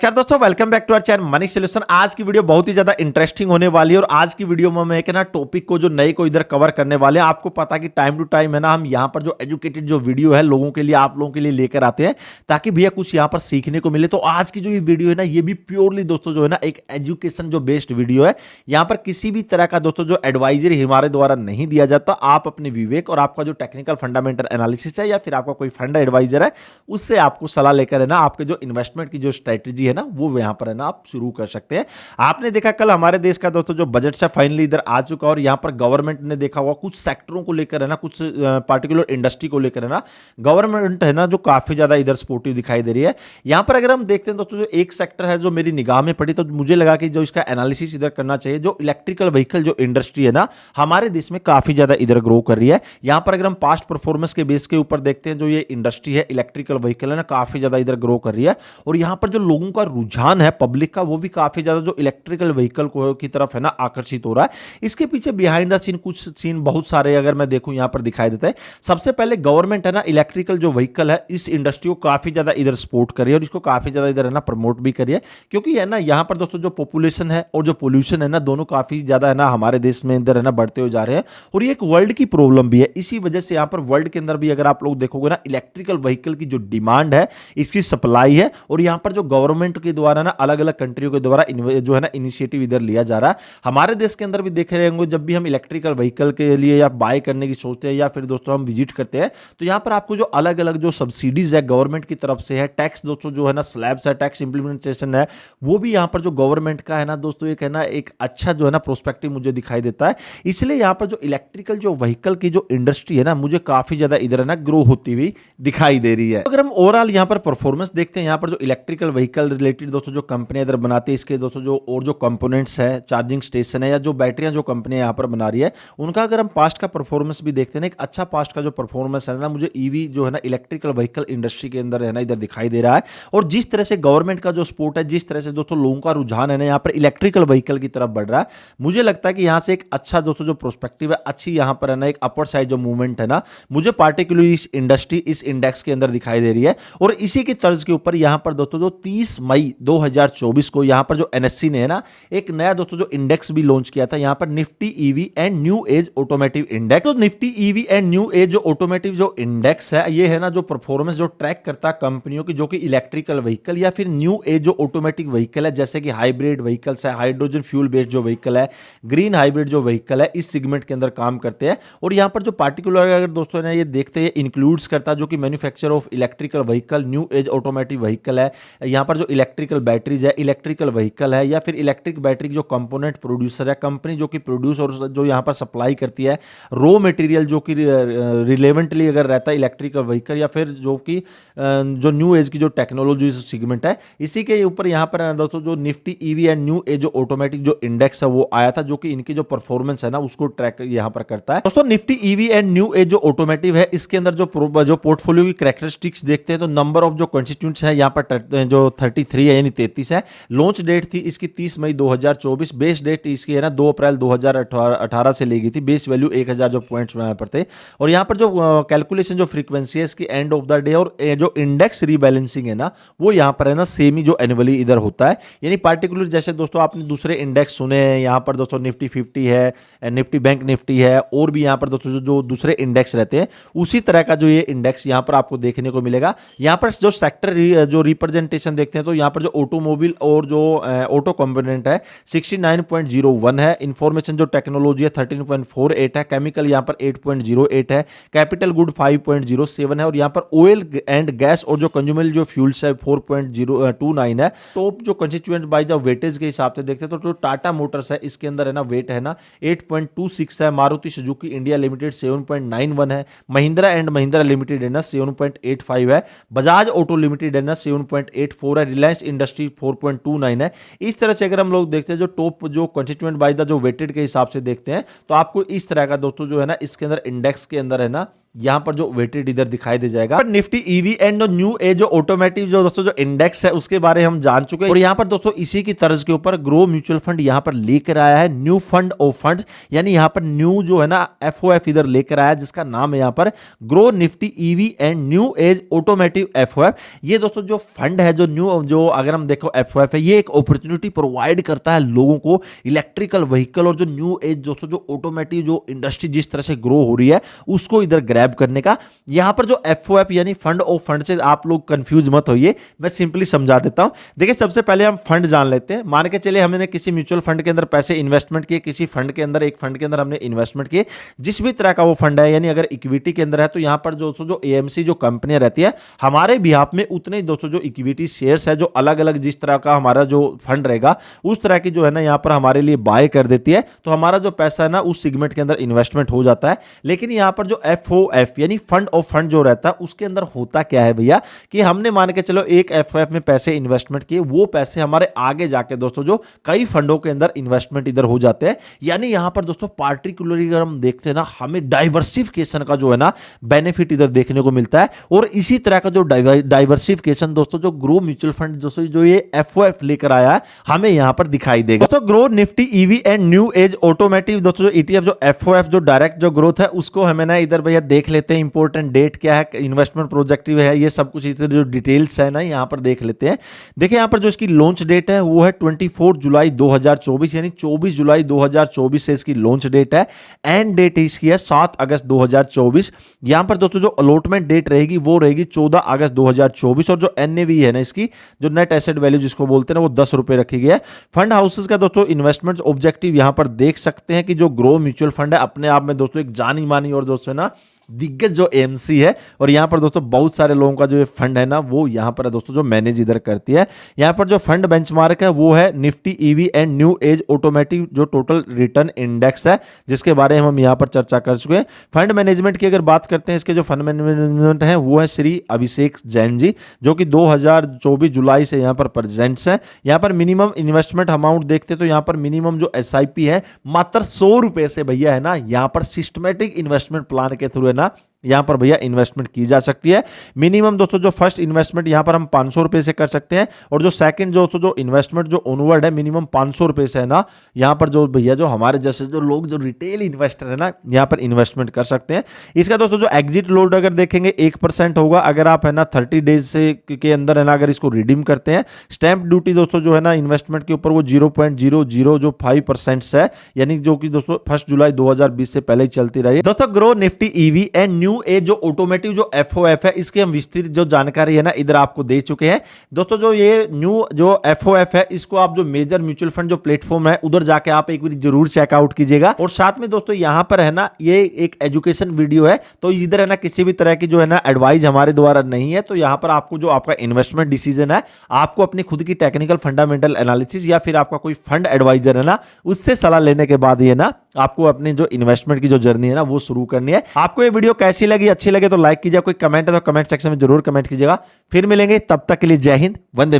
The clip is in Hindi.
नमस्कार दोस्तों, welcome back to our channel money solution. आज की वीडियो बहुत ही ज्यादा इंटरेस्टिंग होने वाली है और आज की वीडियो में मैं एक ना टॉपिक को जो नए को इधर कवर करने वाले हैं। आपको पता है कि टाइम टू टाइम है ना, हम यहाँ पर जो एजुकेटेड जो वीडियो है लोगों के लिए, आप लोगों के लिए लेकर आते हैं ताकि भैया कुछ यहाँ पर सीखने को मिले। तो आज की जो ये वीडियो है ना, ये भी प्योरली दोस्तों जो है ना एक एजुकेशन जो बेस्ड वीडियो है। यहाँ पर किसी भी तरह का दोस्तों जो एडवाइजरी हमारे द्वारा नहीं दिया जाता। आप अपने विवेक और आपका जो टेक्निकल फंडामेंटल एनालिसिस है या फिर आपका कोई फंड एडवाइजर है, उससे आपको सलाह लेकर है ना आपके जो इन्वेस्टमेंट की जो स्ट्रेटेजी है ना, वो यहाँ पर है ना आप शुरू कर सकते हैं। आपने देखा कल हमारे देश का दोस्तों जो बजट से फाइनली इधर आ चुका और यहाँ पर गवर्नमेंट ने देखा हुआ कुछ सेक्टरों को लेकर है ना, कुछ पार्टिकुलर इंडस्ट्री को लेकर है ना, गवर्नमेंट है ना जो काफी ज्यादा इधर सपोर्टिव दिखाई दे रही है। यहाँ पर अगर हम देखते हैं दोस्तों, जो एक सेक्टर है जो मेरी निगाह में पड़ी, तो मुझे लगा कि जो इसका एनालिसिस इधर करना चाहिए, जो इलेक्ट्रिकल व्हीकल जो इंडस्ट्री है ना, हमारे देश में काफी ज्यादा इधर ग्रो कर रही है। यहाँ पर अगर हम पास्ट परफॉर्मेंस के बेस के ऊपर देखते हैं, जो ये इंडस्ट्री है इलेक्ट्रिकल व्हीकल है ना, काफी ज्यादा इधर ग्रो कर रही है। और यहाँ पर जो लोगों का रुझान है पब्लिक का, वो भी काफी ज्यादा जो इलेक्ट्रिकल व्हीकल की तरफ है ना आकर्षित हो रहा है। इसके पीछे बिहाइंड द सीन कुछ सीन बहुत सारे अगर मैं देखूं यहाँ पर दिखाई देता है। सबसे पहले गवर्नमेंट है ना इलेक्ट्रिकल जो व्हीकल है इस इंडस्ट्री को काफी ज्यादा इधर सपोर्ट कर रही है और इसको काफी ज्यादा इधर है ना प्रमोट भी करिए, क्योंकि है ना यहाँ पर दोस्तों जो पॉपुलेशन है और जो पोल्यूशन है ना, दोनों काफी ज्यादा है ना हमारे देश में इधर है ना बढ़ते हुए जा रहे हैं। और ये एक वर्ल्ड की प्रॉब्लम भी है। इसी वजह से यहाँ पर वर्ल्ड के अंदर भी अगर आप लोग देखोगे ना, इलेक्ट्रिकल व्हीकल की जो डिमांड है, इसकी सप्लाई है, और यहाँ पर जो गवर्नमेंट के द्वारा ना अलग अलग कंट्रियों के द्वारा जो है ना इनिशिएटिव इधर लिया जा रहा है। हमारे देश के अंदर भी देख रहे होंगे, जब भी हम इलेक्ट्रिकल व्हीकल के लिए या बाय करने की सोचते हैं या फिर दोस्तों हम विजिट करते हैं, तो यहाँ पर आपको जो अलग अलग जो सब्सिडीज है गवर्नमेंट की तरफ से है, टैक्स दोस्तों जो है ना स्लैब्स है, टैक्स इंप्लीमेंटेशन है, वो भी यहाँ पर जो गवर्नमेंट का है ना दोस्तों एक है ना एक अच्छा जो है ना प्रोस्पेक्टिव मुझे दिखाई देता है। इसलिए यहाँ पर जो इलेक्ट्रिकल जो व्हीकल की जो इंडस्ट्री है ना, मुझे काफी ज्यादा इधर है ना ग्रो होती हुई दिखाई दे रही है। अगर हम ओवरऑल यहाँ पर परफॉर्मेंस देखते हैं, यहाँ पर जो इलेक्ट्रिकल व्हीकल रिलेटेड दोस्तों जो कंपनियां इधर बनाती है, इसके दोस्तों जो और जो कंपोनेंट्स है, चार्जिंग स्टेशन है या जो बैटरियां जो कंपनियां यहाँ पर बना रही है, उनका अगर हम पास्ट का परफॉर्मेंस भी देखते हैं ना, एक अच्छा पास्ट का जो परफॉर्मेंस है ना, मुझे ईवी जो है ना इलेक्ट्रिकल व्हीकल इंडस्ट्री के अंदर है ना इधर दिखाई दे रहा है। और जिस तरह से गवर्नमेंट का जो सपोर्ट है, जिस तरह से दोस्तों लोगों का रुझान है ना यहाँ पर इलेक्ट्रिकल व्हीकल की तरफ बढ़ रहा है, मुझे लगता है कि यहाँ से एक अच्छा दोस्तों जो प्रोस्पेक्टिव है, अच्छी यहाँ पर है ना एक अपर साइड जो मूवमेंट है ना, मुझे पार्टिकुलरली इस इंडस्ट्री इस इंडेक्स के अंदर दिखाई दे रही है। और इसी की तर्ज के ऊपर यहाँ पर दोस्तों जो 30 मई 2024 को यहाँ पर जो एनएससी ने है ना एक नया दोस्तों जो इंडेक्स भी लॉन्च किया था, यहाँ पर Nifty EV and new age automotive index. तो Nifty EV and new age जो ऑटोमेटिव जो इंडेक्स है, ये है ना जो परफॉर्मेंस जो ट्रैक करता है कंपनियों की जो कि इलेक्ट्रिकल व्हीकल या फिर न्यू एज जो ऑटोमेटिक व्हीकल है, जैसे कि हाइब्रिड व्हीकल्स है, हाइड्रोजन फ्यूल बेस्ड जो व्हीकल है, ग्रीन हाइब्रिड जो व्हीकल है, इस सेगमेंट के अंदर काम करते हैं। और यहाँ पर जो पार्टिकुलर अगर दोस्तों ने ये देखते हैं, इंक्लूड्स करता है जो कि manufacture of electrical vehicle, new age automotive vehicle है, यहाँ पर जो इलेक्ट्रिकल बैटरीज है, इलेक्ट्रिकल व्हीकल है, या फिर इलेक्ट्रिक बैटरी जो कंपोनेंट प्रोड्यूसर है, कंपनी जो कि प्रोड्यूस और जो यहाँ पर सप्लाई करती है रॉ मटेरियल जो कि रिलेवेंटली अगर रहता है इलेक्ट्रिकल व्हीकल, या फिर जो कि जो न्यू एज की जो टेक्नोलॉजी सेगमेंट है, इसी के ऊपर यहाँ पर दोस्तों जो Nifty EV and new age जो ऑटोमेटिक जो इंडेक्स है वो आया था, जो कि इनकी जो परफॉर्मेंस है ना उसको ट्रैक यहाँ पर करता है। दोस्तों Nifty EV and new age जो ऑटोमेटिव है, इसके अंदर जो पोर्टफोलियो की कैरेक्टरिस्टिक्स देखते हैं, तो नंबर ऑफ जो कॉन्स्टिट्यूएंट्स है यहाँ पर जो 33 है यानी 33 है। लॉन्च डेट थी इसकी 30 मई 2024। बेस डेट इसकी है ना 2 अप्रैल 2018 से ली गई थी। बेस वैल्यू 1000 जो पॉइंट्स यहाँ पर थे। और यहाँ पर जो कैलकुलेशन जो फ्रीक्वेंसी है इसकी एंड ऑफ द डे, और जो इंडेक्स रीबैलेंसिंग है ना, वो यहाँ पर है ना सेम ही जो एनुअली इधर होता है। यानी पार्टिकुलर जैसे दोस्तों आपने दूसरे इंडेक्स सुने हैं, यहाँ पर दोस्तों निफ्टी 50 है, निफ्टी बैंक निफ्टी है, और भी यहाँ पर दोस्तों जो दूसरे इंडेक्स रहते हैं, उसी तरह का जो ये इंडेक्स यहाँ पर आपको देखने को मिलेगा। यहाँ पर जो सेक्टर जो रिप्रेजेंटेशन देखते हैं, तो यहाँ पर जो ऑटोमोबाइल और जो ऑटो कंपोनेंट है 69.01 है, इंफॉर्मेशन जो टेक्नोलॉजी है 13.48 है, केमिकल यहाँ पर 8.08 है, कैपिटल गुड 5.07 है, और यहाँ पर ऑयल एंड गैस और जो कंज्यूमेबल जो फ्यूल्स है 4.029 है। टॉप जो कंस्टिट्यूएंट बाय जो वेटेज के हिसाब से देखते हैं, तो जो टाटा मोटर्स है इसके अंदर है ना वेट है ना 8.26 है, मारुति सुजुकी इंडिया लिमिटेड 7.91 है, महिंद्रा एंड महिंद्रा लिमिटेड है ना 7.85 है, बजाज ऑटो लिमिटेड है ना 7.84 है, रिलायंस इंडस्ट्री 4.29 है। इस तरह से अगर हम लोग देखते हैं जो टॉप जो कंस्टिट्यूएंट बाय द जो वेटेड के हिसाब से देखते हैं, तो आपको इस तरह का दोस्तों जो है ना इसके अंदर इंडेक्स के अंदर है ना यहाँ पर जो वेटेड इधर दिखाई दे जाएगा। Nifty EV and new age जो ऑटोमेटिव जो दोस्तों जो इंडेक्स है उसके बारे हम जान चुके हैं। और यहाँ पर दोस्तों इसी की तर्ज के ऊपर ग्रो म्यूचुअल फंड यहाँ पर लेकर आया है न्यू फंड ऑफ फंड, यानी यहाँ पर न्यू जो है ना एफओएफ इधर लेकर आया जिसका नाम है यहाँ पर grow Nifty EV and new age automotive FOF. ये दोस्तों जो फंड है जो न्यू जो अगर हम देखो एफओएफ है, ये एक अपॉर्चुनिटी प्रोवाइड करता है लोगों को इलेक्ट्रिकल व्हीकल और जो न्यू एज दोस्तों जो ऑटोमेटिव जो इंडस्ट्री जिस तरह से ग्रो हो रही है उसको इधर ग्रैब करने का। यहां पर जो एफओएफ यानी फंड ऑफ फंड से आप लोग कंफ्यूज मत होइए, मैं सिंपली समझा देता हूं। देखिए सबसे पहले हम फंड जान लेते हैं। मान के चलिए हमने किसी म्यूचुअल फंड के अंदर पैसे इन्वेस्टमेंट किए, किसी फंड के अंदर एक फंड के अंदर हमने इन्वेस्टमेंट किए, जिस भी तरह का वो फंड है, यानी अगर इक्विटी के अंदर है तो यहां पर दोस्तों जो एएमसी जो कंपनियां रहती है हमारे बिहाफ में उतने ही दोस्तों जो इक्विटी शेयर्स है जो अलग अलग जिस तरह का हमारा जो फंड रहेगा उस तरह की जो है ना यहां पर हमारे लिए बाय कर देती है, तो हमारा जो पैसा है ना उस सेगमेंट के अंदर इन्वेस्टमेंट हो जाता है। लेकिन यहां पर जो एफओएफ यानी फंड ऑफ फंड जो रहता है उसके अंदर होता क्या है भैया कि हमने मान के चलो एक एफओएफ में पैसे इन्वेस्टमेंट किए, वो पैसे हमारे आगे जाके दोस्तों जो कई फंडों के अंदर इन्वेस्टमेंट इधर हो जाते हैं। यानी यहां पर दोस्तों पार्टिकुलरली अगर हम देखते हैं ना हमें डाइवर्सिफिकेशन का जो है ना बेनिफिट इधर देखने को मिलता है। और इसी तरह का जो डाइवर्सिफिकेशन दोस्तों जो ग्रो म्यूचुअल फंड दोस्तों जो ये एफओएफ लेकर आया है हमें यहां पर दिखाई देगा। दोस्तों grow Nifty EV and new age automotive दोस्तों जो ईटीएफ जो एफओएफ जो डायरेक्ट जो ग्रोथ है उसको हमें ना इधर भैया देख लेते हैं। इंपॉर्टेंट डेट क्या है, इन्वेस्टमेंट प्रोजेक्टिव है, ये सब कुछ इधर जो डिटेल्स है ना यहाँ पर देख लेते हैं। देखिए यहाँ पर जो इसकी लॉन्च डेट है वो है 24 जुलाई 2024, यानी 24 जुलाई 2024 से इसकी लॉन्च डेट है। एंड डेट इसकी है 7 अगस्त 2024। यहाँ पर दोस्तों जो अलॉटमेंट डेट रहेगी वो रहेगी 14 अगस्त 2024। और जो एनएवी है ना इसकी जो नेट एसेट वैल्यू जिसको बोलते हैं ना वो 10 रुपए रखी गई है। फंड हाउसेस का दोस्तों इन्वेस्टमेंट ऑब्जेक्टिव यहाँ पर देख सकते हैं कि जो ग्रो म्यूचुअल फंड है अपने आप में दोस्तों एक जानी मानी और दोस्तों ना दिग्गज जो एएमसी है। और यहां पर दोस्तों बहुत सारे लोगों का जो ये फंड है ना वो यहां पर दोस्तों जो मैनेज इधर करती है। यहां पर जो फंड बेंचमार्क है वो है Nifty EV and new age automotive जो टोटल रिटर्न इंडेक्स है जिसके बारे में हम यहां पर चर्चा कर चुके हैं। फंड मैनेजमेंट की अगर बात करते हैं, इसके जो फंड मैनेजमेंट है वो है श्री अभिषेक जैन जी, जो कि 2024 जुलाई से यहां पर प्रेजेंट्स है। यहां पर मिनिमम इन्वेस्टमेंट अमाउंट देखते तो यहां पर मिनिमम जो एसआईपी है मात्र 100 रुपए से भैया है ना यहां पर सिस्टमेटिक इन्वेस्टमेंट प्लान के थ्रू है ना यहां पर भैया इन्वेस्टमेंट की जा सकती है। मिनिमम दोस्तों जो फर्स्ट इन्वेस्टमेंट यहां पर हम 500 रुपए से कर सकते हैं, और जो सेकंड दोस्तों जो इन्वेस्टमेंट जो ऑनवर्ड है मिनिमम 500 रुपए से है ना यहां पर जो भैया जो हमारे जैसे जो लोग जो रिटेल इन्वेस्टर है ना यहां पर इन्वेस्टमेंट कर सकते हैं। इसका दोस्तों जो एग्जिट लोड अगर देखेंगे 1% होगा अगर आप है ना 30 डेज से के अंदर है ना अगर इसको रिडीम करते हैं। स्टैंप ड्यूटी दोस्तों जो है ना इन्वेस्टमेंट के ऊपर वो 0.005% है, यानी जो कि दोस्तों 1 जुलाई 2020 से पहले ही चलती रही है। दोस्तों grow Nifty EV and new age जो ऑटोमेटिव जो एफओएफ है इसकी हम विस्तृत जो जानकारी है ना इधर आपको दे चुके हैं। दोस्तों जो ये न्यू जो एफओएफ है इसको आप जो मेजर म्यूचुअल फंड जो प्लेटफॉर्म है उधर जाके आप एक बार जरूर चेकआउट कीजिएगा। और साथ में दोस्तों यहां पर है ना ये एक एजुकेशन वीडियो है, तो इधर है ना किसी भी तरह की जो है ना एडवाइस हमारे द्वारा नहीं है। तो यहां पर आपको जो आपका इन्वेस्टमेंट डिसीजन है आपको अपनी खुद की टेक्निकल फंडामेंटल एनालिसिस या फिर आपका कोई फंड एडवाइजर है ना उससे सलाह लेने के बाद ये ना आपको अपनी जो इन्वेस्टमेंट की जो जर्नी है ना वो शुरू करनी है। आपको ये वीडियो कैसी लगी, अच्छी लगे तो लाइक कीजिए, कोई कमेंट है तो कमेंट सेक्शन में जरूर कमेंट कीजिएगा। फिर मिलेंगे, तब तक के लिए जय हिंद, वंदे।